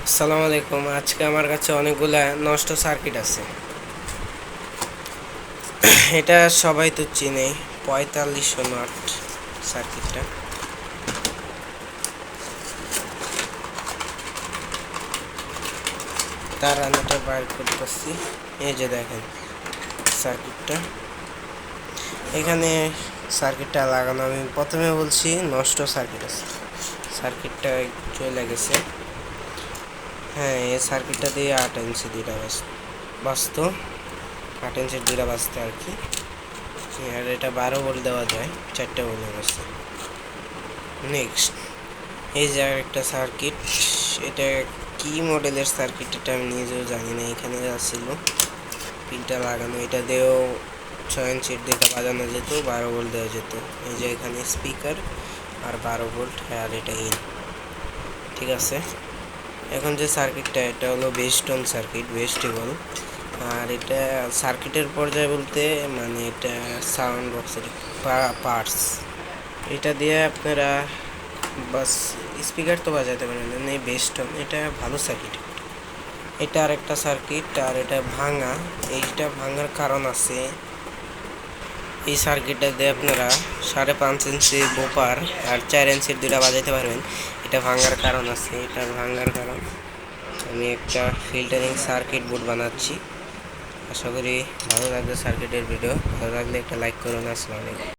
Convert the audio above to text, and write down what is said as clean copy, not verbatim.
আসসালামু আলাইকুম। আজকে আমার কাছে অনেকগুলা নষ্ট সার্কিট আছে। এটা সবাই তো চিনে, 4508 সার্কিটটা। তার আনাটা বাইর করতেছি। এই যে দেখেন সার্কিটটা, এখানে সার্কিটটা লাগানো। আমি প্রথমে বলছি নষ্ট সার্কিট আছে, সার্কিটটা চলে গেছে। হ্যাঁ, এই সার্কিটটা দিয়ে 8 ইঞ্চি দুইটা বাঁচত, 8 ইঞ্চির দুইটা বাঁচত আর কি। আর এটা 12 ভোল্ট দেওয়া যায়, 4টে বলে গেছে। নেক্সট, এই যে একটা সার্কিট, এটা কি মডেলের সার্কিট এটা আমি নিজেও জানি না। এখানে ছিল পিনটা লাগানো, এটা দিয়েও 6 ইঞ্চির দিকে বাজানো যেত, 12 ভোল্ট দেওয়া যেত। এই যে এখানে স্পিকার আর 12 ভোল্ট, আর এটা ইন। ঠিক আছে, এখন যে সার্কিটটা, এটা হলো বেস্টন সার্কিট, বেস্টেবল। আর এটা সার্কিটের পর্যায়ে বলতে মানে এটা সাউন্ড বক্সের পার্টস। এটা দিয়ে আপনারা বাস স্পিকার তো বাজাতে পারেন, এই বেস্টন এটা ভালো সার্কিট। এটা আর একটা সার্কিট, আর এটা ভাঙা। এইটা ভাঙার কারণ আছে, এই সার্কিটটা দিয়ে আপনারা 5.5 ইঞ্চি বোপার আর 4 ইঞ্চির দুটা বাজাইতে পারবেন। এটা ভাঙার কারণ আছে, এটা ভাঙার কারণ আমি একটা ফিল্টারিং সার্কিট বোর্ড বানাচ্ছি। আশা করি ভালো লাগবে সার্কিটের ভিডিও। ভালো লাগলে একটা লাইক করুন। আসসালামু আলাইকুম।